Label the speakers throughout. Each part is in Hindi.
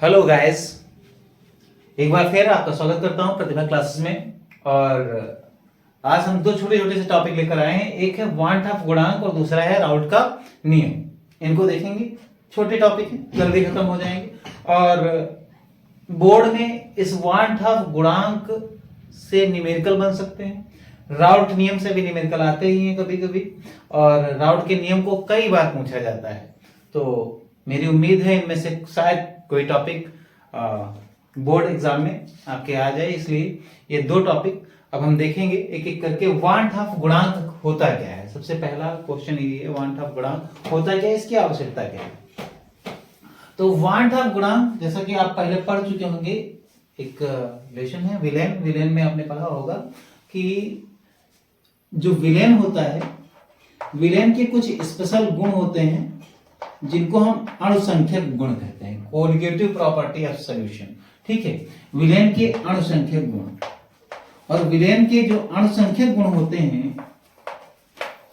Speaker 1: हेलो गाइस, एक बार फिर आपका स्वागत करता हूं प्रतिभा क्लासेस में। और आज हम दो छोटे छोटे से टॉपिक लेकर आए हैं। एक है वांट ऑफ गुणांक और दूसरा है राउट का नियम। इनको देखेंगे, छोटे टॉपिक हैं, जल्दी खत्म हो जाएंगे। और बोर्ड में इस वांट ऑफ गुणांक से न्यूमेरिकल बन सकते हैं, राउट नियम से भी न्यूमेरिकल आते ही हैं कभी कभी, और राउट के नियम को कई बार पूछा जाता है। तो मेरी उम्मीद है इनमें से शायद कोई टॉपिक बोर्ड एग्जाम में आपके आ जाए, इसलिए ये दो टॉपिक अब हम देखेंगे एक एक करके। वांट ऑफ गुणांक होता क्या है, सबसे पहला क्वेश्चन ये है, वांट ऑफ गुणांक होता क्या है, इसकी आवश्यकता क्या है। तो वांट ऑफ गुणांक जैसा कि आप पहले पढ़ चुके होंगे, एक लेसन है विलेन। विलेन में आपने पढ़ा होगा कि जो विलेन होता है, विलेन के कुछ स्पेशल गुण होते हैं जिनको हम अणुसंख्यक गुण कहते हैं, कोलिगेटिव प्रॉपर्टी ऑफ सॉल्यूशन। ठीक है, विलेन के अणुसंख्यक गुण। और विलेन के जो अणुसंख्यक गुण होते हैं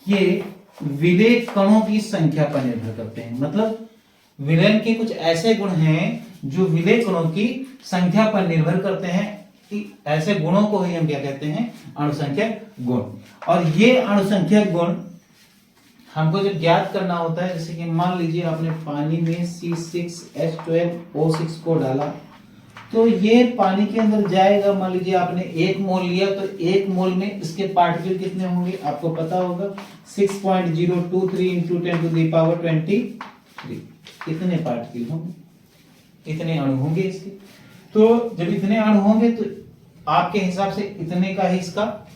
Speaker 1: ये विलेय कणों की संख्या पर निर्भर करते हैं। मतलब विलेन के कुछ ऐसे गुण हैं जो विलेय कणों की संख्या पर निर्भर करते हैं। ऐसे गुणों को ही हम क्या कहते हैं, अणुसंख्यक गुण। और ये अणुसंख्यक गुण हमको जब ज्ञात करना होता है, जैसे कि मान लीजिए आपने पानी में C6H12O6 को डाला, तो ये पानी के अंदर जाएगा। मान लीजिए आपने 1 मोल लिया, तो 1 मोल में इसके पार्टिकल कितने होंगे आपको पता होगा, 6.023 इंटू 10 टू द पावर 23। इतने पार्टिकल होंगे, इतने अणु होंगे इसके। तो जब इतने अणु होंगे तो आपके हिसाब से इतने का ही इसका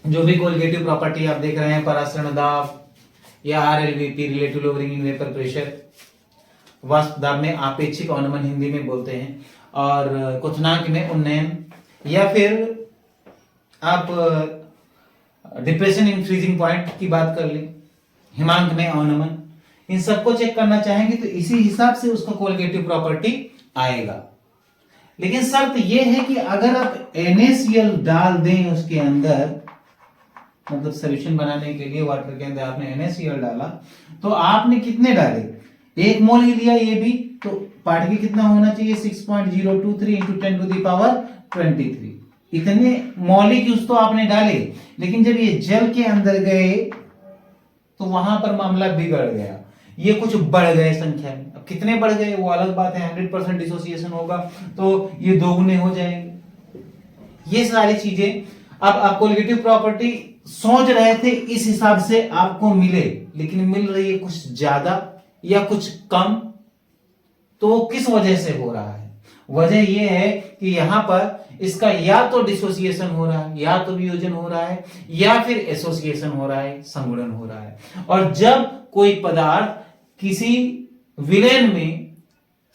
Speaker 1: जो भी कोलिगेटिव प्रॉपर्टी आप देख रहे हैं, परासरण दाब या RLVP, relative lowering in vapour pressure, वाष्प दाब में आपेक्षिक अवनमन हिंदी में बोलते हैं, और क्वथनांक में उन्नयन, या फिर आप डिप्रेशन इन फ्रीजिंग पॉइंट की बात कर लें, हिमांक में अवनमन, इन सबको चेक करना चाहेंगे तो इसी हिसाब से उसका कोलिगेटिव प्रॉपर्टी आएगा। लेकिन शर्त यह है कि अगर आप NaCl डाल दें उसके अंदर, मतलब सोल्यूशन बनाने के लिए वाटर के अंदर आपने NaCl डाला, तो आपने कितने डाले, 1 मोल ही लिया ये भी, तो पार्टिकल कितना होना चाहिए, 6.023 इंटू 10 टू द पावर 23। इतने मॉलिक्यूल्स तो आपने डाले, लेकिन जब ये जल के अंदर गए तो वहां पर मामला बिगड़ गया, ये कुछ बढ़ गए संख्या में। अब कितने बढ़ गए वो अलग बात है, 100% डिसोसिएशन होगा तो ये दोगुने हो जाएंगे। ये सारी चीजें अब आप कोलिगेटिव प्रॉपर्टी सोच रहे थे इस हिसाब से आपको मिले, लेकिन मिल रही है कुछ ज्यादा या कुछ कम। तो वो किस वजह से हो रहा है, वजह यह है कि यहां पर इसका या तो डिसोसिएशन हो रहा है, या तो वियोजन हो रहा है, या फिर एसोसिएशन हो रहा है, संगुणन हो रहा है। और जब कोई पदार्थ किसी विलेन में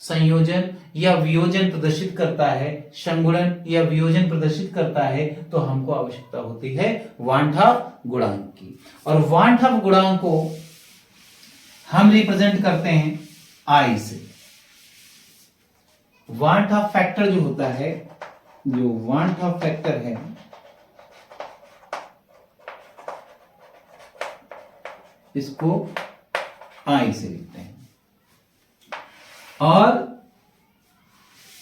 Speaker 1: संयोजन या वियोजन प्रदर्शित करता है, संगुणन या वियोजन प्रदर्शित करता है, तो हमको आवश्यकता होती है वांट ऑफ गुणांक की। और वांट ऑफ गुणांक को हम रिप्रेजेंट करते हैं I से। वांट ऑफ फैक्टर जो होता है, जो वांट ऑफ फैक्टर है, इसको I से लिखते हैं। और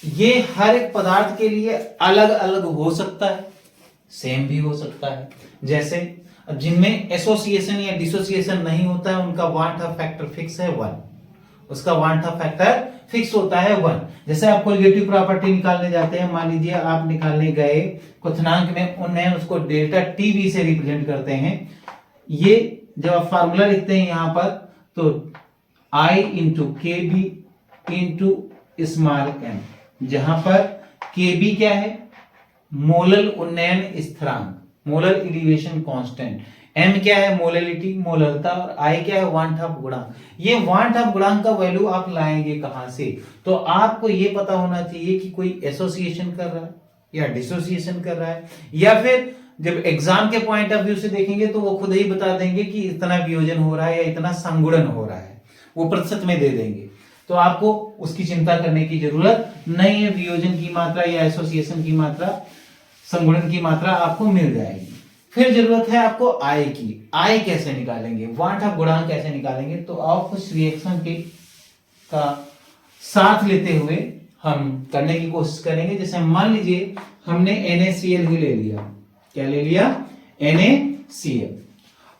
Speaker 1: ये हर एक पदार्थ के लिए अलग अलग हो सकता है, सेम भी हो सकता है। जैसे जिनमें एसोसिएशन या डिसोसिएशन नहीं होता है उनका वांट ऑफ फैक्टर फिक्स है 1, उसका वांट ऑफ फैक्टर फिक्स होता है 1। जैसे आप कोलिगेटिव प्रॉपर्टी निकालने जाते हैं, मान लीजिए आप निकालने गए क्वथनांक में उन्नयन, उसको डेल्टा TB से रिप्रेजेंट करते हैं। ये जब आप फार्मूला लिखते हैं यहां पर, तो I into KB into small m, जहां पर KB क्या है, मोलल उन्नयन स्थिरांक, मोलर इलिवेशन कांस्टेंट, m क्या है, मोलैलिटी, मोलरता, और I क्या है, वांट ऑफ गुणांक। ये वांट ऑफ गुणांक का वैल्यू आप लाएंगे कहां से, तो आपको ये पता होना चाहिए कि कोई एसोसिएशन कर रहा है या डिसोसिएशन कर रहा है, या फिर जब एग्जाम के पॉइंट ऑफ व्यू से देखेंगे तो वो खुद ही बता देंगे कि इतना वियोजन हो रहा है या इतना संगुणन हो रहा है, वो प्रतिशत में दे देंगे। तो आपको उसकी चिंता करने की जरूरत नहीं है, वियोजन की मात्रा या एसोसिएशन की मात्रा, संगुणन की मात्रा आपको मिल जाएगी। फिर जरूरत है आपको I की। I कैसे निकालेंगे, वांट ऑफ गुणांक कैसे निकालेंगे, तो आप कुछ रिएक्शन के का साथ लेते हुए हम करने की कोशिश करेंगे। जैसे मान लीजिए हमने NaCl ही ले लिया, क्या ले लिया, NaCl,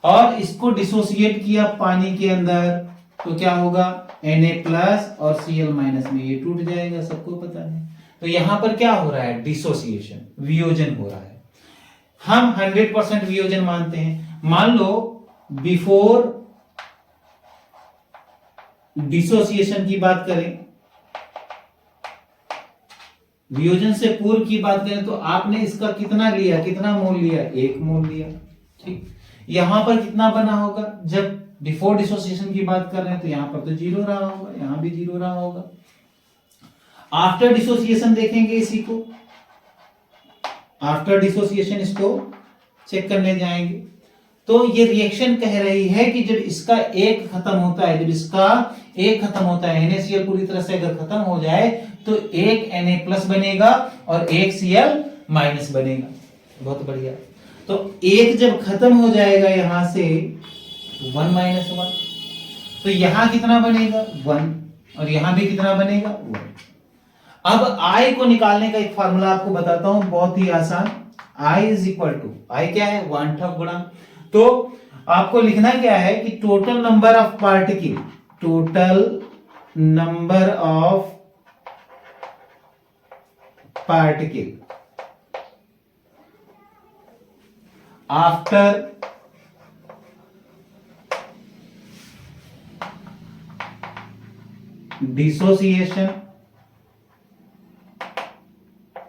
Speaker 1: और इसको डिसोसिएट किया पानी के अंदर, तो क्या होगा, Na प्लस और Cl माइनस में ये टूट जाएगा, सबको पता है। तो यहां पर क्या हो रहा है, डिसोसिएशन, वियोजन हो रहा है। हम 100% वियोजन मानते हैं। मान लो बिफोर डिसोसिएशन की बात करें, वियोजन से पूर्व की बात करें, तो आपने इसका कितना लिया, कितना मोल लिया, 1 मोल लिया, ठीक। यहां पर कितना बना होगा, जब बिफोर डिसोसिएशन की बात कर रहे हैं तो यहां पर तो 0 रहा होगा, यहां भी 0 रहा होगा। आफ्टर डिसोसिएशन देखेंगे इसी को, आफ्टर डिसोसिएशन इसको चेक करने जाएंगे, तो ये रिएक्शन कह रही है कि जब इसका एक खत्म होता है, जब इसका एक खत्म होता है, NaCl पूरी तरह से अगर खत्म हो जाए तो एक Na प्लस बनेगा और एक Cl माइनस बनेगा। बहुत बढ़िया। तो एक जब खत्म हो जाएगा यहां से 1 माइनस 1, तो यहां कितना बनेगा, 1, और यहां भी कितना बनेगा, 1। अब I को निकालने का एक फार्मूला आपको बताता हूं, बहुत ही आसान। I is equal to, I क्या है, 1/2 गुणा, तो आपको लिखना क्या है कि total number of particle, total number of particle after dissociation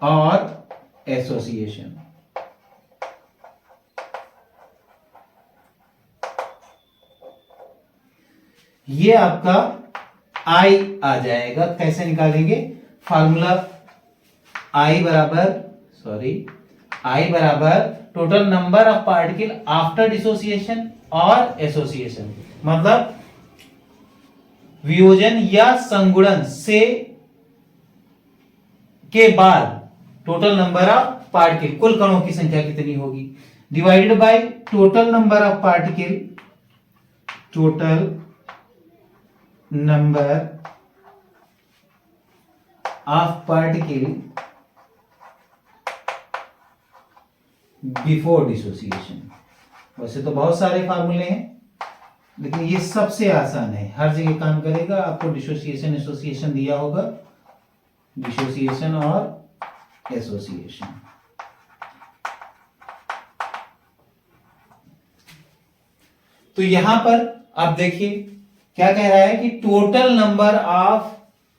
Speaker 1: और एसोसिएशन। ये आपका I आ जाएगा। कैसे निकालेंगे, फार्मूला I बराबर total number of particle after dissociation और एसोसिएशन, मतलब वियोजन या संगुणन से के बाद टोटल नंबर ऑफ पार्टिकल, कुल कणों की संख्या कितनी होगी, divided by total number of particle, total number of particle before dissociation. वैसे तो बहुत सारे फार्मूले हैं, लेकिन ये सबसे आसान है, हर जगह काम करेगा। आपको डिसोसिएशन एसोसिएशन दिया होगा, डिसोसिएशन और एसोसिएशन। तो यहां पर आप देखिए क्या कह रहा है कि total number of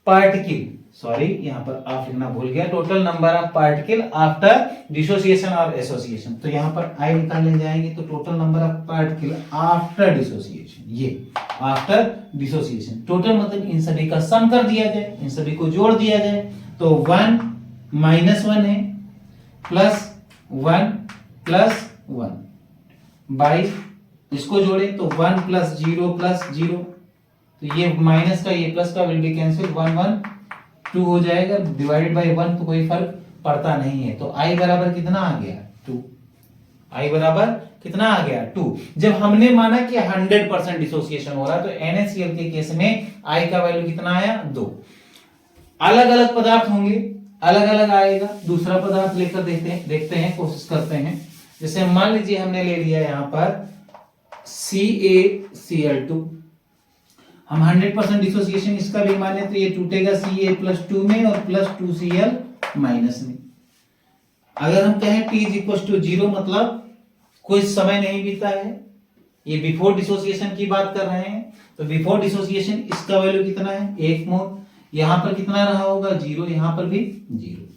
Speaker 1: particle, sorry यहां पर आप लिखना भूल गया, total number of particle after dissociation और एसोसिएशन। तो यहां पर I निकालने जाएंगे, तो total number of particle after dissociation, ये आफ्टर डिसोसिएशन, टोटल मतलब इन सभी का सम कर दिया जाए, इन सभी को जोड़ दिया जाए, तो 1 माइनस 1 है, प्लस 1 प्लस 1 बाई, इसको जोड़े तो 1 प्लस 0 प्लस 0, तो ये माइनस का ये प्लस का विल बी कैंसिल, 1 1 2 हो जाएगा, डिवाइडेड बाय 1 तो कोई फर्क पड़ता नहीं है। तो I बराबर कितना आ गया, 2। I बराबर कितना आ गया, 2। जब हमने माना कि 100% डिसोसिएशन हो रहा है, तो NaCl के केस में I का वैल्यू कितना आया, 2। अलग अलग पदार्थ होंगे, अलग अलग आएगा। दूसरा पदार्थ लेकर देखते हैं, कोशिश करते हैं। जैसे मान लीजिए हमने ले लिया यहां पर CaCl2, हम 100% डिसोसिएशन इसका भी माने तो ये टूटेगा Ca+2 में और प्लस 2Cl माइनस में। अगर हम कहें T = 0 मतलब कोई समय नहीं बीता है, ये बिफोर डिसोसिएशन की बात कर रहे हैं, तो बिफोर डिसोसिएशन इसका वैल्यू कितना है, 1 मोल, यहां पर कितना रहा होगा, 0, यहां पर भी 0।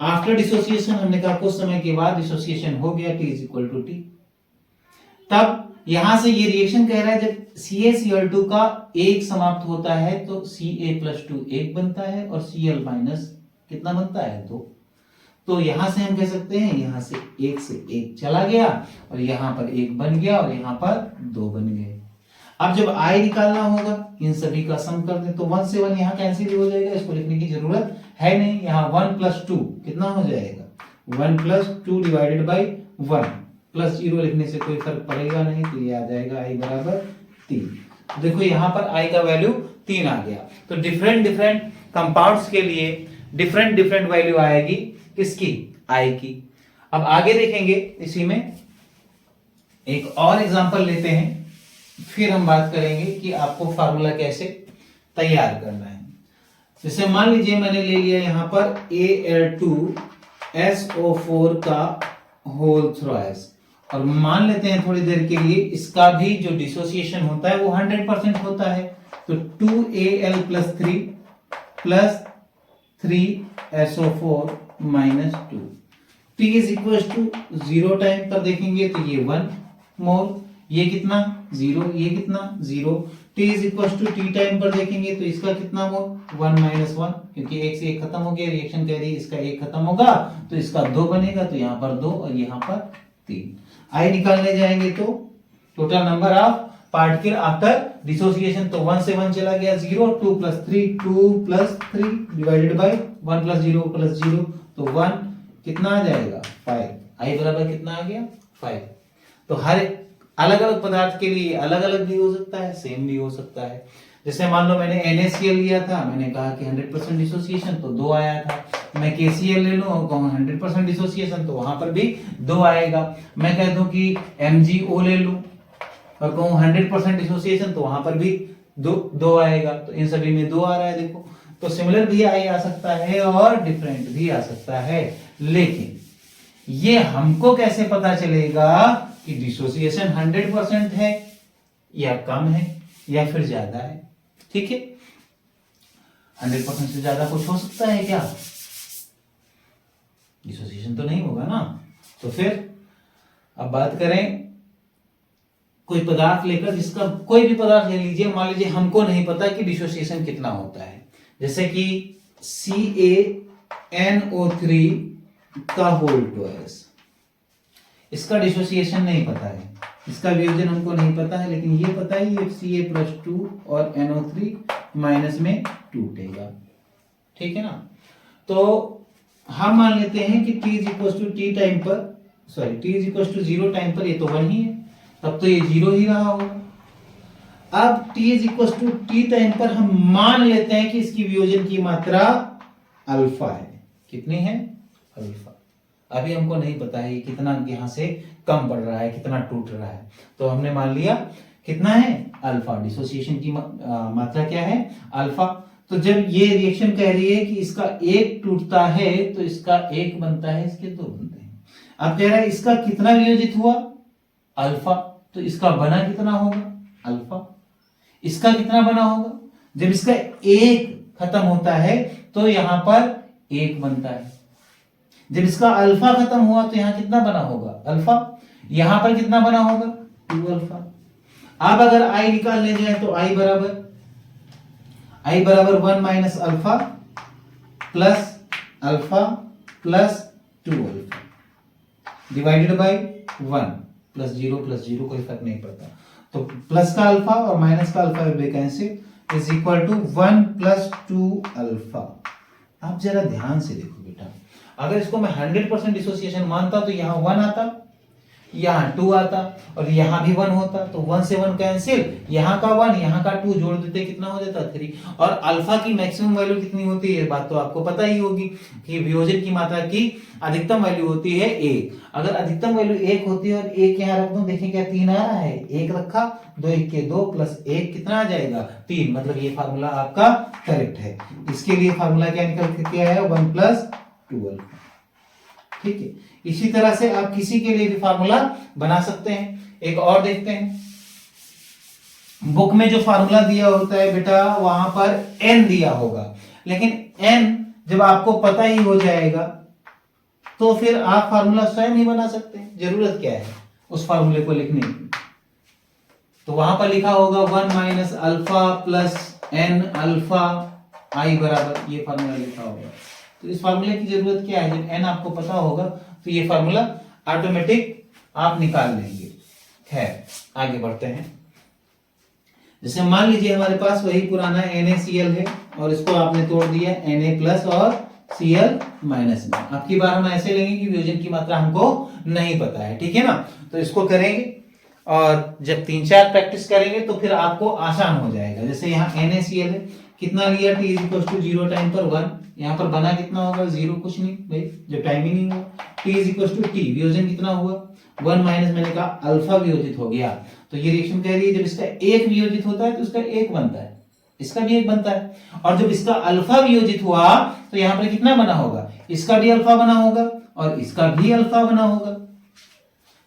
Speaker 1: आफ्टर डिसोसिएशन हमने कहा कुछ समय के बाद डिसोसिएशन हो गया, T = T। तब यहां से ये रिएक्शन कह रहा है जब CaCl2 का 1 समाप्त होता है तो Ca+2 1 बनता है और Cl माइनस कितना बनता है, 2। तो यहां से हम कह सकते हैं यहां से 1 से 1 चला गया और यहां पर 1 बन गया और यहां पर 2 बन गए। अब जब I निकालना होगा, इन सभी का सम कर दें तो 1 से 1 यहां कैंसिल हो जाएगा, इसको लिखने की जरूरत है नहीं। यहां 1 + 2 कितना हो जाएगा, 1 + 2 डिवाइडेड बाई 1 प्लस 0 लिखने से कोई फर्क पड़ेगा नहीं, तो ये आ जाएगा I बराबर 3। देखो यहां पर I का वैल्यू 3 आ गया। तो डिफरेंट डिफरेंट कंपाउंड्स के लिए डिफरेंट डिफरेंट वैल्यू आएगी किसकी, आई की। अब आगे देखेंगे, इसी में एक और एग्जांपल लेते हैं, फिर हम बात करेंगे कि आपको फार्मूला कैसे तैयार करना है। जैसे मान लीजिए मैंने ले लिया यहां पर Al2SO4 का होल थ्राइस, और मान लेते हैं थोड़ी देर के लिए इसका भी जो डिसोसिएशन होता है वो 100% होता है। तो 2Al plus 3 plus 3SO4 minus 2, T is equal to 0 time पर देखेंगे तो ये 1 मोल, ये कितना 0, ये कितना 0। T is equal to T time पर देखेंगे तो इसका कितना मोल 1 माइनस 1, क्योंकि एक से एक खत्म हो गया, रिएक्शन कह रही है इसका एक खत्म होगा तो इसका 2 बनेगा, तो यहाँ पर 2 और यहाँ पर 3। आई निकालने जाएंगे तो total number of particle after dissociation, तो 1 से 1 चला गया 0, 2 plus 3 2 plus 3 divided by 1 plus 0 plus 0, तो 1 कितना आ जाएगा 5। आई बराबर कितना आ गया 5। तो हर अलग अलग पदार्थ के लिए अलग अलग भी हो सकता है, सेम भी हो सकता है। जैसे मान लो मैंने NaCl लिया था, मैंने कहा कि 100% डिसोसिएशन तो 2 आया था। मैं KCl ले लूं और कहूं 100% डिसोसिएशन तो वहां पर भी 2 आएगा। मैं कह दूं कि MgO ले लूं और कहूं 100% डिसोसिएशन तो वहां पर भी 2 आएगा। तो इन सभी में 2 आ रहा है देखो। तो सिमिलर भी आई आ सकता है और डिफरेंट भी आ सकता है, लेकिन ये हमको कैसे पता चलेगा कि डिसोसिएशन 100% है या कम है या फिर ज्यादा है। ठीक है, 100% से ज्यादा कुछ हो सकता है क्या, डिसोसिएशन तो नहीं होगा ना। तो फिर अब बात करें कोई पदार्थ लेकर, जिसका कोई भी पदार्थ ले लीजिए, मान लीजिए हमको नहीं पता कि डिसोसिएशन कितना होता है, जैसे कि CaNO3 का होल ट्वाइस, इसका डिसोसिएशन नहीं पता है, इसका वियोजन हमको नहीं पता है, लेकिन ये पता है ये Ca+2 और NO3 माइनस में टूटेगा। ठीक है ना। तो हम मान लेते हैं कि T is equal to T time पर, sorry T is equal to 0 time पर, ये तो 1 ही है, तब तो ये 0 ही रहा होगा। अब T is equal to T time पर हम मान लेते हैं कि इसकी वियोजन की मात्रा अल्फा है। कितनी है, अल्फा। अभी हमको नहीं पता है कितना यहां से कम पड़ रहा है, कितना टूट रहा है, तो हमने मान लिया कितना है अल्फा। डिसोसिएशन की मात्रा क्या है, अल्फा। तो जब ये रिएक्शन कह रही है कि इसका एक टूटता है तो इसका एक बनता है, इसके 2 बनते हैं। अब कह रहा है इसका कितना वियोजित हुआ, अल्फा, तो इसका बना कितना होगा, अल्फा। इसका कितना बना होगा, जब इसका एक खत्म होता है तो यहां पर 1 बनता है। जब इसका अल्फा खत्म हुआ तो यहां कितना बना होगा, अल्फा। यहां पर कितना बना होगा, 2 अल्फा। अब अगर आई निकालने जाए तो आई बराबर 1 minus alpha plus 2 alpha divided by 1 plus 0 कोई फर्क नहीं पड़ता। तो प्लस का अल्फा और माइनस का alpha will cancel is equal to 1 plus 2 alpha. आप जरा ध्यान से देखो बेटा, अगर इसको मैं 100% डिसोसिएशन मानता तो यहां 1 आता, यहां 2 आता और यहां भी 1 होता, तो 1 से 1 कैंसिल, यहां का 1 यहां का 2 जोड़ देते कितना हो जाता 3। और अल्फा की मैक्सिमम वैल्यू कितनी होती है, बात तो आपको पता ही होगी कि वियोजन की मात्रा की अधिकतम वैल्यू होती है 1। अगर अधिकतम वैल्यू 1 होती है और 1 यहां रख दो, देखिए क्या 3 आ रहा है, 1 रखा, 2 1 के 2 प्लस 1 कितना आ जाएगा 3। मतलब ये फार्मूला आपका करेक्ट है। इसके लिए फार्मूला क्या निकल के आया, 1 प्लस 2 अल्फा। ठीक है, इसी तरह से आप किसी के लिए भी फार्मूला बना सकते हैं। एक और देखते हैं, बुक में जो फार्मूला दिया होता है बेटा वहां पर n दिया होगा, लेकिन n जब आपको पता ही हो जाएगा तो फिर आप फार्मूला स्वयं ही बना सकते हैं। जरूरत क्या है उस फार्मूले को लिखने की, तो वहां पर लिखा होगा 1 minus alpha plus n alpha I बराबर, ये फार्मूला लिखा होगा। तो इस फार्मूले की जरूरत क्या है, जब n आपको पता होगा तो ये फार्मूला ऑटोमेटिक आप निकाल लेंगे। खैर आगे बढ़ते हैं। जैसे मान लीजिए हमारे पास वही पुराना NaCl है और इसको आपने तोड़ दिया Na प्लस और Cl माइनस में। अब की बार हम ऐसे लेंगे कि वियोजन की मात्रा हमको नहीं पता है, ठीक है ना। तो इसको करेंगे, और जब 3-4 प्रैक्टिस करेंगे तो फिर आपको आसान हो जाएगा। जैसे यहाँ NaCl है, कितना लिया t इज टू 0 टाइम पर 1, यहाँ पर बना कितना होगा 0, कुछ नहीं भाई, जब टाइम ही नहीं हुआ। t इज टू t, वियोजन कितना हुआ 1 माइनस, मैंने कहा अल्फा वियोजित हो गया। तो ये रिएक्शन कह रही है जब इसका एक वियोजित होता है तो इसका एक बनता है, इसका भी एक बनता है, और जब इसका अल्फा वियोजित हुआ तो यहाँ पर कितना बना होगा, इसका भी अल्फा बना होगा और इसका भी अल्फा बना होगा।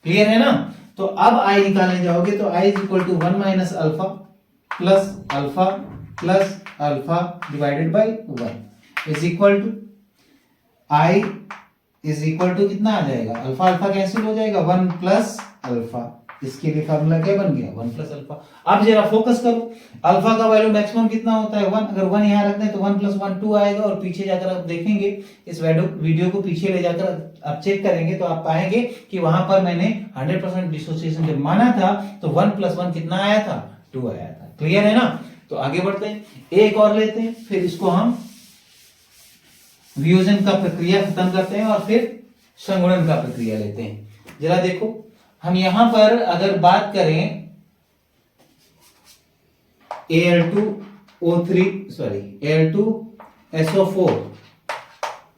Speaker 1: क्लियर है ना? तो अब आई निकालने जाओगे तो I is equal to 1 minus alpha plus alpha divided by 1 is equal to I is equal to कितना आ जाएगा, अल्फा अल्फा कैंसिल हो जाएगा, 1 प्लस अल्फा। इसके लिए फार्मूला क्या बन गया 1 प्लस अल्फा। अब जरा फोकस करो, अल्फा का वैल्यू मैक्सिमम कितना होता है 1, अगर 1 यहाँ रखते हैं तो 1 प्लस 1 2 आएगा, और पीछे जाकर आप देखेंगे इस वीडियो को पीछे ले जाकर आप चेक करेंगे तो आप पाएंगे कि वहां पर मैंने 100% डिसोसिएशन जब माना था तो 1 प्लस 1 कितना आया था 2 आया था। क्लियर है ना? तो आगे बढ़ते हैं, एक और लेते हैं, फिर इसको हम वियोजन का प्रक्रिया खत्म करते हैं और फिर संगुणन का प्रक्रिया लेते हैं। जरा देखो, हम यहां पर अगर बात करें Al2SO4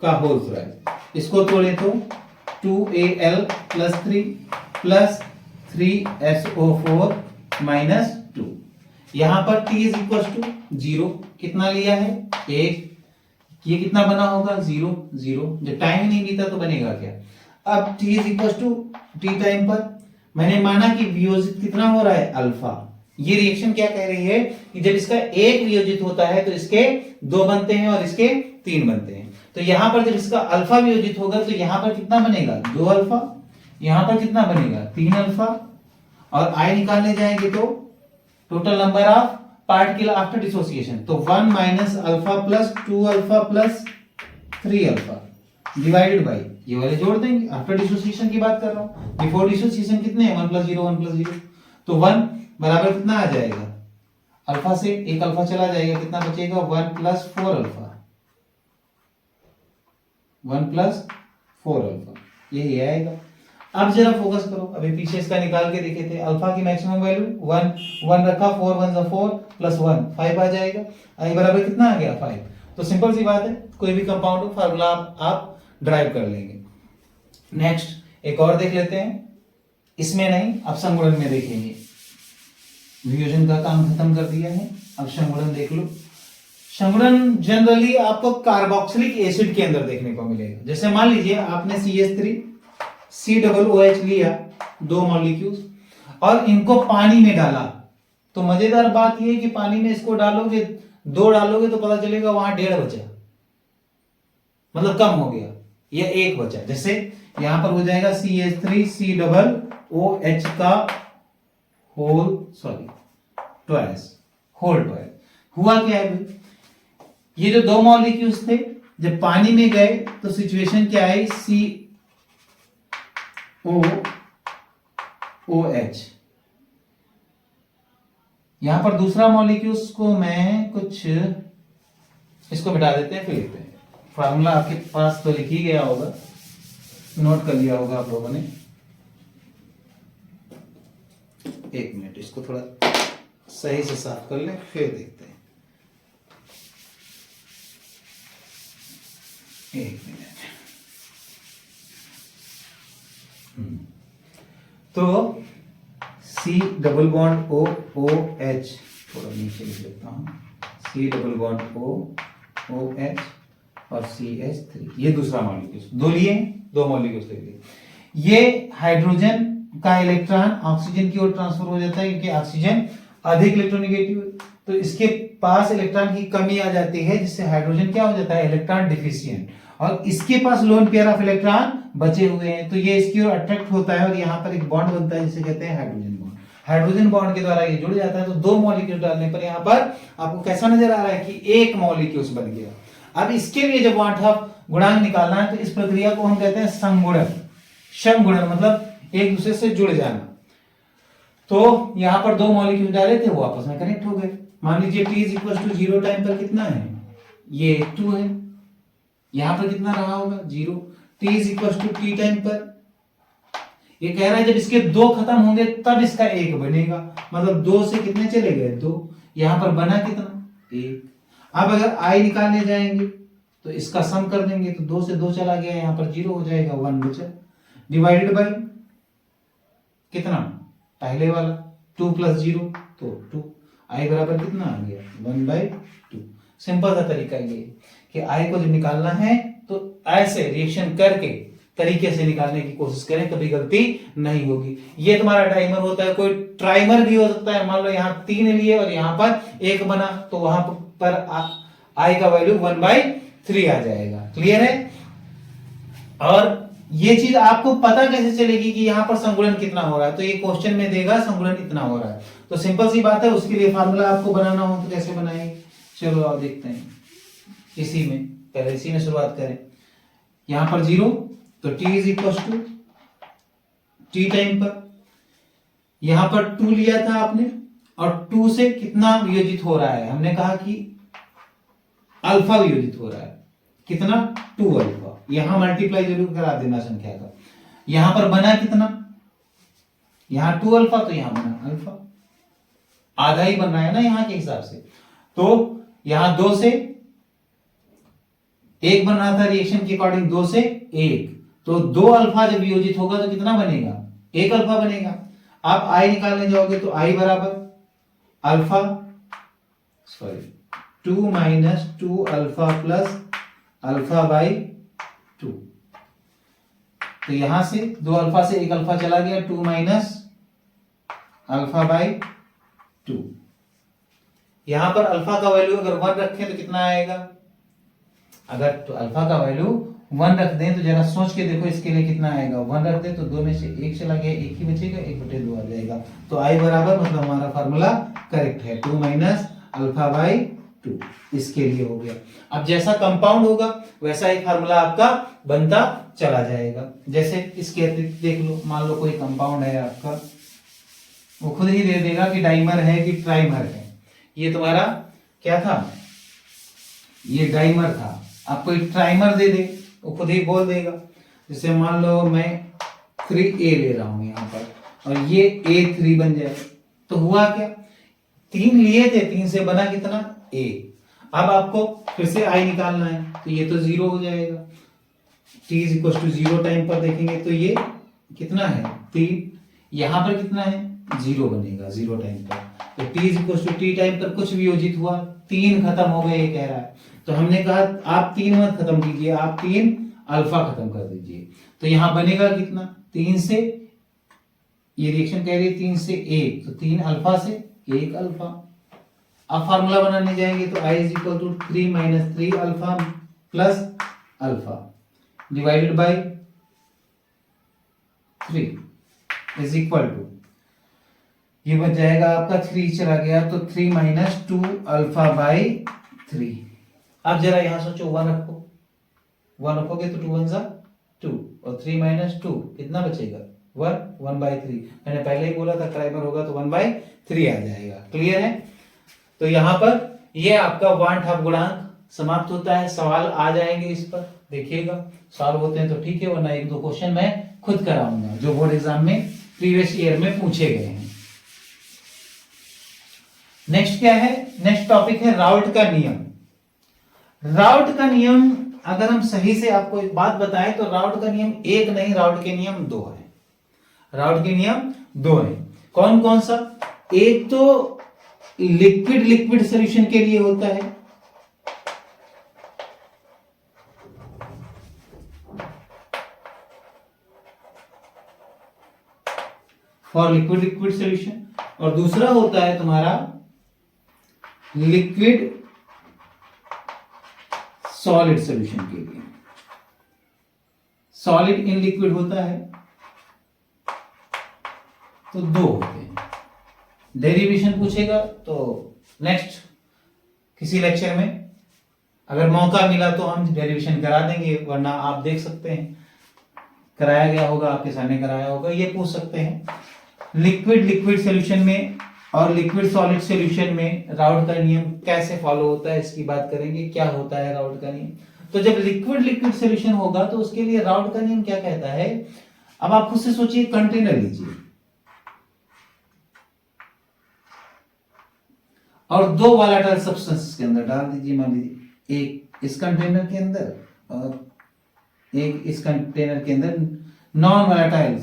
Speaker 1: का होल फ्रैक्शन, इसको तोड़े तो 2Al plus 3 plus 3SO4 minus 2। यहां पर t इज इक्वल टू 0, कितना लिया है 1, ये कितना बना होगा 0 0, जब टाइम नहीं बीता तो बनेगा क्या। अब t is equal to T time पर मैंने माना कि वियोजित कितना हो रहा है अल्फा। ये रिएक्शन क्या कह रही है कि जब इसका एक वियोजित होता है तो इसके 2 बनते हैं और इसके 3 बनते हैं। तो यहां पर जब इसका अल्फा वियोजित होगा तो यहां पर कितना बनेगा 2 अल्फा, यहां पर कितना बनेगा 3 अल्फा, और आई निकालने जाएंगे तो total number of particle after dissociation, तो 1 minus alpha plus 2 alpha plus 3 alpha divided by, ये वाले जोड़ देंगे, आफ्टर डिसोसिएशन की बात कर रहा हूं, बिफोर डिसोसिएशन कितने हैं 1 प्लस 0, तो 1 बराबर कितना आ जाएगा, अल्फा से एक अल्फा चला जाएगा, कितना बचेगा 1 प्लस 4 अल्फा, 1 प्लस 4 अल्फा, यही आएगा। अब जरा फोकस करो, अभी पीछे इसका निकाल के देखे थे, अल्फा की मैक्सिमम वैल्यू 1 रखा, 4 1 4 प्लस 1 5 आ जाएगा, आई बराबर कितना आ गया 5। तो सिंपल सी बात है, कोई भी कंपाउंड हो फार्मूला आप ड्राइव कर लेंगे। नेक्स्ट एक और देख लेते हैं, इसमें नहीं अब संगुणन में देखेंगे। वियोजन का काम खत्म कर दिया है, अब संगुणन देख लो। संगुणन जनरली आपको कार्बोक्सिलिक एसिड के अंदर देखने को मिलेगा। जैसे मान लीजिए आपने CH3 COOH लिया 2 मॉलिक्यूल्स और इनको पानी में डाला, तो मजेदार बात यह है कि पानी में इसको डालोगे 2 डालोगे तो पता चलेगा वहां 1.5 बचा, मतलब कम हो गया, या 1 बचा। जैसे यहां पर हो जाएगा CH3 COOH का होल ट्वाइस। हुआ क्या है भाई, ये जो 2 मॉलिक्यूल्स थे जब पानी में गए तो सिचुएशन क्या आई, COOH, यहां पर दूसरा मॉलिक्यूल्स को मैं कुछ इसको मिटा देते हैं, फिर लिखते हैं। फार्मूला आपके पास तो लिख ही गया होगा, नोट कर लिया होगा आप लोगों ने। 1 मिनट, इसको थोड़ा सही से साफ कर लें फिर देखते हैं। 1 मिनट। तो C डबल बॉन्ड OOH, थोड़ा नीचे लिख लेता हूं, C डबल बॉन्ड OOH और CH3, ये दूसरा मॉलिक्यूल 2 लिए, 2 मॉलिक्यूल्स ले लिए। ये हाइड्रोजन का इलेक्ट्रॉन ऑक्सीजन की ओर ट्रांसफर हो जाता है क्योंकि ऑक्सीजन अधिक इलेक्ट्रोनेगेटिव, तो इसके पास इलेक्ट्रॉन की कमी आ जाती है, जिससे हाइड्रोजन क्या हो जाता है इलेक्ट्रॉन डिफिशिएंट, और इसके पास लोन पेयर ऑफ इलेक्ट्रॉन बचे हुए हैं, तो ये इसकी ओर अट्रैक्ट होता है और यहाँ पर एक बॉन्ड बनता है जिसे कहते हैं हाइड्रोजन बॉन्ड। हाइड्रोजन बॉन्ड के द्वारा ये जुड़ जाता है, तो 2 मॉलिक्यूल डालने पर यहाँ पर आपको कैसा नजर आ रहा है कि 1 मॉलिक्यूल बन गया। अब इसके लिए जब वांठा गुणांक निकालना है तो इस प्रक्रिया को हम कहते हैं संगुणन। संगुणन मतलब एक दूसरे से जुड़ जाना। तो यहां पर 2 मॉलिक्यूल डाले थे, वो आपस में कनेक्ट हो गए। मान लीजिए t is equal to 0 time पर कितना है, ये 2 है, यहां पर कितना रहा होगा 0। t is equal to t time पर ये कह रहा है जब इसके दो खत्म होंगे तब इसका एक बनेगा, मतलब दो से कितने चले गए, दो, यहां पर बना कितना, एक। अब अगर आई निकालने जाएंगे तो इसका सम कर देंगे, तो दो से दो चला गया, यहां पर जीरो हो जाएगा, वन बचा, डिवाइडेड बाई कितना, पहले वाला, टू प्लस जीरो तो टू, आई बराबर कितना आ गया, वन बाई टू। सिंपल सा तरीका ये कि आई को जब निकालना है तो ऐसे रिएक्शन करके तरीके से निकालने की कोशिश करें, कभी गलती नहीं होगी। ये तुम्हारा टाइमर होता है, कोई ट्राइमर भी हो सकता है, मान लो यहाँ 3 लिए और यहाँ पर 1 बना, तो वहां पर आई का वैल्यू 1/3 आ जाएगा। क्लियर है? और ये चीज आपको पता कैसे चलेगी कि यहाँ पर संगुलन कितना हो रहा है, तो ये क्वेश्चन में देगा संगुलन इतना हो रहा है, तो सिंपल सी बात है, उसके लिए फार्मूला आपको बनाना हो तो कैसे बनाएंगे, चलो आप देखते हैं। इसी में पहले इसी में शुरुआत करें, यहां पर 0 तो t is equal to T time पर, यहां पर 2 लिया था आपने और 2 से कितना वियोजित हो रहा है, हमने कहा कि अल्फा वियोजित हो रहा है, कितना, 2 अल्फा। यहां मल्टीप्लाई जरूर करा देना संख्या का। यहां पर बना कितना, यहां 2 अल्फा तो यहां बना अल्फा, आधा ही बन रहा है ना यहां के हिसाब से। तो यहां 2 से 1 बन रहा था, रिएक्शन के अकॉर्डिंग 2 से 1, तो 2 अल्फा जब वियोजित होगा तो कितना बनेगा, 1 अल्फा बनेगा। आप आई निकालने जाओगे तो आई बराबर alpha, sorry 2 minus 2 alpha plus alpha by 2, तो यहां से 2 अल्फा से 1 अल्फा चला गया, 2 माइनस अल्फा बाई 2। यहां पर अल्फा का वैल्यू अगर 1 रखें तो कितना आएगा, अगर तो अल्फा का वैल्यू 1 रख दें तो जरा सोच के देखो इसके लिए कितना आएगा, 1 रख दें तो 2 में से 1 चला गया, 1 ही बचेगा, 1/2 आ जाएगा, तो आई बराबर, मतलब हमारा फार्मूला करेक्ट है, 2 माइनस अल्फा बाई 2, इसके लिए हो गया। अब जैसा कंपाउंड होगा वैसा ही फार्मूला आपका बनता चला जाएगा। जैसे इसके अतिरिक्त देख लो, मान लो कोई कंपाउंड है आपका, वो खुद ही दे देगा कि डाइमर है कि ट्राइमर है। ये तुम्हारा क्या था, ये डाइमर था, आप कोई ट्राइमर दे दे वो खुद ही बोल देगा। जैसे मान लो मैं 3A ले रहा हूं यहां पर और ये A3 बन जाए, तो हुआ क्या, 3 लिए थे, 3 से बना कितना, A। अब आपको फिर से I निकालना है, तो ये तो 0 हो जाएगा, t is equal to 0 time पर देखेंगे तो ये कितना है, 3, यहां पर कितना है, 0 बनेगा 0 टाइम पर, तो t is equal to T time पर कुछ वियोजित हुआ, 3 खत्म हो गए, ये कह रहा है। तो हमने कहा आप 3 मत खत्म कीजिए, आप 3 अल्फा खत्म कर दीजिए, तो यहां बनेगा कितना, 3 से, ये रिएक्शन कह रही है 3 से 1, तो 3 अल्फा से 1 अल्फा। अब फार्मूला बनाने जाएंगे तो i is equal to 3 minus 3 alpha plus alpha divided by 3 is equal to, ये बच जाएगा आपका 3 चला गया तो 3 माइनस 2 अल्फा बाई 3। अब जरा यहां सोचो, 1 रखो, 1 रखोगे तो 2 1 जा 2 और 3 माइनस 2 कितना बचेगा, 1, 1/3। मैंने पहले ही बोला था ट्राइमर होगा तो 1/3 आ जाएगा। क्लियर है? तो यहां पर ये आपका वांट हाफ गुणांक समाप्त होता है। सवाल आ जाएंगे इस पर, देखिएगा, सॉल्व होते हैं तो ठीक है, वरना 1-2 क्वेश्चन मैं खुद कराऊंगा जो बोर्ड एग्जाम में प्रीवियस ईयर में पूछे गए हैं। नेक्स्ट क्या है, नेक्स्ट टॉपिक है राउट का नियम। राउट का नियम अगर हम सही से आपको एक बात बताएं तो राउट का नियम एक नहीं, राउट के नियम 2 है। राउट के नियम 2 है। कौन कौन सा, एक तो लिक्विड लिक्विड सॉल्यूशन के लिए होता है, फॉर लिक्विड लिक्विड सॉल्यूशन, और दूसरा होता है तुम्हारा लिक्विड सॉलिड सॉल्यूशन के लिए। सॉलिड इन लिक्विड होता है तो 2 होते हैं। डेरिवेशन पूछेगा तो नेक्स्ट किसी लेक्चर में अगर मौका मिला तो हम डेरिवेशन करा देंगे, वरना आप देख सकते हैं कराया गया होगा, आपके सामने कराया होगा, ये पूछ सकते हैं। लिक्विड लिक्विड सॉल्यूशन में और लिक्विड सॉलिड सॉल्यूशन में राउट का नियम कैसे फॉलो होता है इसकी बात करेंगे। क्या होता है राउट का नियम, तो जब लिक्विड लिक्विड सॉल्यूशन होगा तो उसके लिए राउट का नियम क्या कहता है, अब आप खुद से सोचिए, कंटेनर लीजिए और दो वोलेटाइल सब्सटेंस के अंदर डाल दीजिए। मान लीजिए एक इस कंटेनर के अंदर और एक इस कंटेनर के अंदर। नॉन वोलेटाइल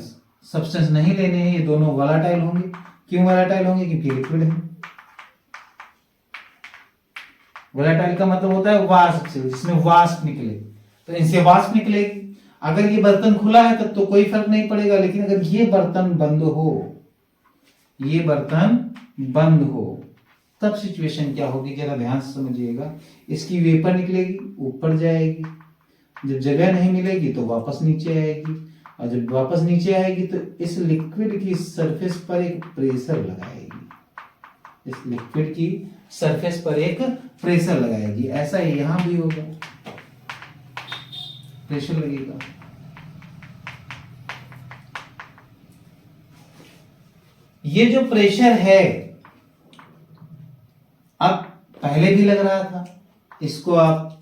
Speaker 1: सब्सटेंस नहीं लेने हैं, ये दोनों वोलेटाइल होंगे। क्यों वोलेटाइल होंगे? क्योंकि लिक्विड है। वोलेटाइल का मतलब होता है वाष्प से, जिसमें वाष्प निकले, तो इनसे वाष्प निकलेगी। अगर ये बर्तन खुला है तब तो कोई फर्क नहीं पड़ेगा, लेकिन अगर ये बर्तन बंद हो, ये बर्तन बंद हो, तब सिचुएशन क्या होगी जरा ध्यान से समझिएगा। इसकी वेपर निकलेगी, ऊपर जाएगी, जब जगह नहीं मिलेगी तो वापस नीचे आएगी, और जब वापस नीचे आएगी तो इस लिक्विड की सरफेस पर एक प्रेशर लगाएगी। इस लिक्विड की सरफेस पर एक प्रेशर लगाएगी। ऐसा ही यहां भी होगा, प्रेशर लगेगा। ये जो प्रेशर है, अब पहले भी लग रहा था, इसको आप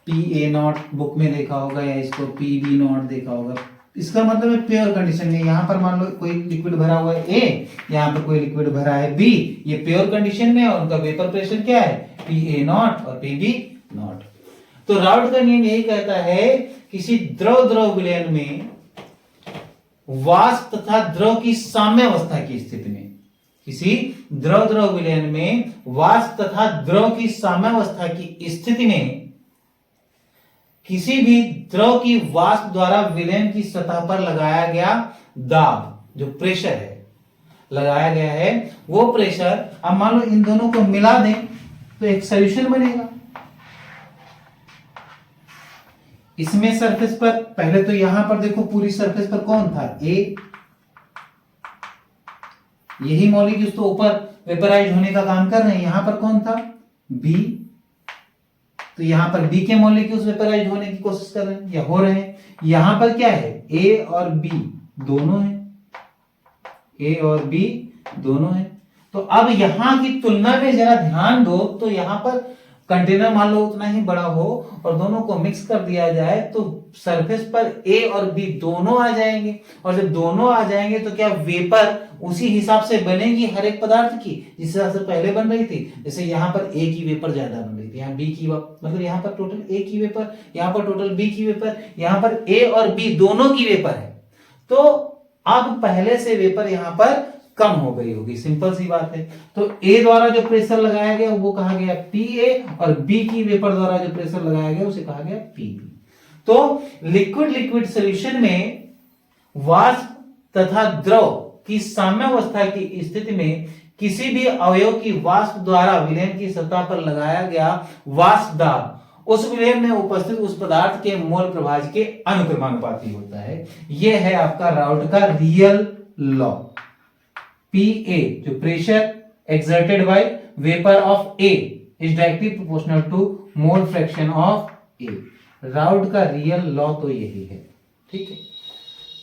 Speaker 1: PA0 बुक में देखा होगा या इसको PB0 देखा होगा। इसका मतलब है प्योर कंडीशन में। यहां पर मान लो कोई लिक्विड भरा हुआ है A, यहां पर कोई लिक्विड भरा है B, ये प्योर कंडीशन में, और उनका वेपर प्रेशर क्या है? PA0 और PB0। तो राउट का नियम यही कहता है, किसी द्रव द्रव विलयन में वाष्प तथा द्रव की साम्यावस्था की स्थिति में, किसी द्रव द्रव विलयन में वाष्प तथा द्रव की साम्यावस्था की स्थिति में किसी भी द्रव की वाष्प द्वारा विलयन की सतह पर लगाया गया दाब, जो प्रेशर है लगाया गया है, वो प्रेशर, अब मान लो इन दोनों को मिला दें तो एक सॉल्यूशन बनेगा। इसमें सरफेस पर, पहले तो यहां पर देखो पूरी सरफेस पर कौन था? A। यही मॉलिक्यूल्स तो ऊपर वेपराइज होने का काम कर रहे हैं। यहां पर कौन था? B। तो यहां पर B के मॉलिक्यूल्स वेपराइज होने की कोशिश कर रहे हैं या हो रहे हैं। यहां पर क्या है? A और B दोनों है, A और B दोनों है। तो अब यहां की तुलना में जरा ध्यान दो, तो यहां पर कंटेनर मान लो उतना ही बड़ा हो और दोनों को मिक्स कर दिया जाए तो सरफेस पर A और B दोनों आ जाएंगे, और जब दोनों आ जाएंगे तो क्या वेपर उसी हिसाब से बनेगी हर एक पदार्थ की, जिस हिसाब से पहले बन रही थी। जैसे यहाँ पर A की वेपर ज्यादा बन रही थी, यहाँ B की, मतलब यहाँ पर टोटल A की वेपर, यहाँ पर टोटल B की वेपर, यहाँ पर A और B दोनों की वेपर है। तो अब पहले से वेपर यहाँ पर कम हो गई होगी, सिंपल सी बात है। तो A द्वारा जो प्रेशर लगाया गया वो कहा गया PA, और B की वेपर द्वारा जो प्रेशर लगाया गया उसे कहा गया PB। तो लिक्विड लिक्विड सॉल्यूशन में वाष्प तथा द्रव की साम्यावस्था की स्थिति में किसी भी अवयव की वाष्प द्वारा विलयन की सतह पर लगाया गया वाष्प दाब उस विलयन में उपस्थित उस पदार्थ के मोल प्रभाज के अनुक्रमानुपाती होता है। यह है आपका राउट का रियल लॉ। PA जो pressure exerted by vapor of A is directly proportional to mole fraction of A। राउट का रियल लॉ तो यही है, ठीक है।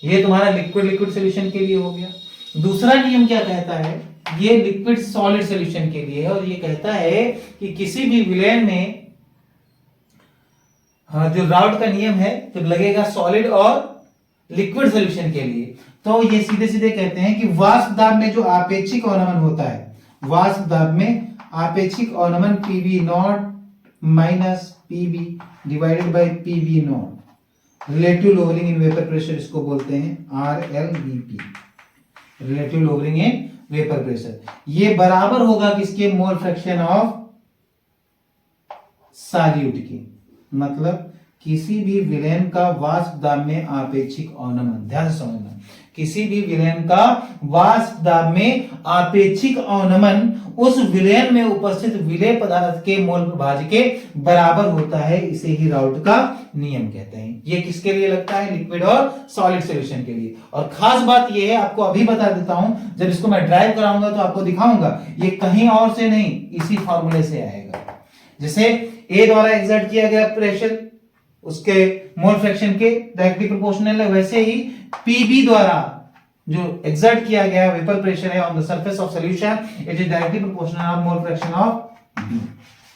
Speaker 1: ये तुम्हारा लिक्विड लिक्विड सॉल्यूशन के लिए हो गया। दूसरा नियम क्या कहता है? ये लिक्विड सॉलिड सॉल्यूशन के लिए है, और ये कहता है कि किसी भी विलयन में जो राउट का नियम है जब लगेगा सॉलिड और लिक्विड सॉल्यूशन के लिए, तो ये सीधे सीधे कहते हैं कि वाष्प दाब में जो आपेक्षिक अवनमन होता है, वाष्प दाब में आपेक्षिक अवनमन PB0 minus PB divided by PB0, relative lowering in vapour pressure, इसको बोलते हैं RLVP, relative lowering in vapour pressure. ये बराबर होगा किसके? मोल फ्रैक्शन ऑफ सॉल्यूट के। मतलब किसी भी विलयन का वाष्प दाब में आपेक्षिक अवनमन, ध्यान से समझना, किसी भी विलयन का वाष्प दाब में आपेक्षिक अवनमन उस विलयन में उपस्थित विलेय पदार्थ के मोल प्रभाज के बराबर होता है। इसे ही राउट का नियम कहते हैं। ये किसके लिए लगता है? लिक्विड और सॉलिड सॉल्यूशन के लिए। और खास बात ये है, आपको अभी बता देता हूं, जब इसको मैं ड्राइव कराऊंगा तो आपको दिखाऊंगा, ये कहीं और से नहीं, इसी फॉर्मूले से आएगा। जैसे A द्वारा एक्सर्ट किया गया प्रेशर उसके मोल फ्रैक्शन के डायरेक्टली प्रोपोर्शनल है, वैसे ही PB द्वारा जो एक्सर्ट किया गया वेपर प्रेशर है on the surface of solution, it is directly proportional of mole fraction of B।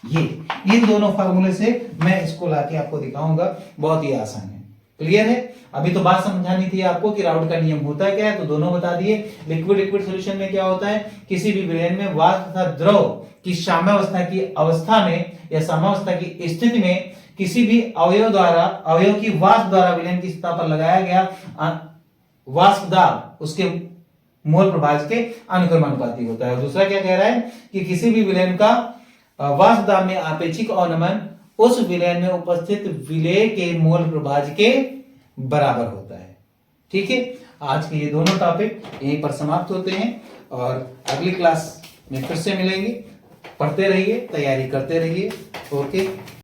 Speaker 1: ये इन दोनों फार्मूले से मैं इसको लाके आपको दिखाऊंगा, बहुत ही आसान है। क्लियर है? अभी तो बात समझानी थी आपको कि राउट का नियम होता क्या है, तो दोनों बता दिए। लिक्विड लिक्विड सॉल्यूशन में क्या होता है, किसी भी विलयन में वाष्प तथा द्रव की साम्यावस्था की अवस्था में या साम्यावस्था की स्थिति में किसी भी अवयव की वाष्प द्वारा विलयन की सतह पर लगाया गया वाष्प दाब उसके मोल प्रभाज के अनुक्रमानुपाती होता है। और दूसरा क्या कह रहा है कि किसी भी विलयन का वाष्प दाब में आपेक्षिक अवनमन उस विलयन में उपस्थित विलेय के मोल प्रभाज के बराबर होता है। ठीक है, आज के ये दोनों टॉपिक यहीं पर समाप्त होते हैं और अगली क्लास में फिर से मिलेंगे। पढ़ते रहिए, तैयारी करते रहिए। ओके।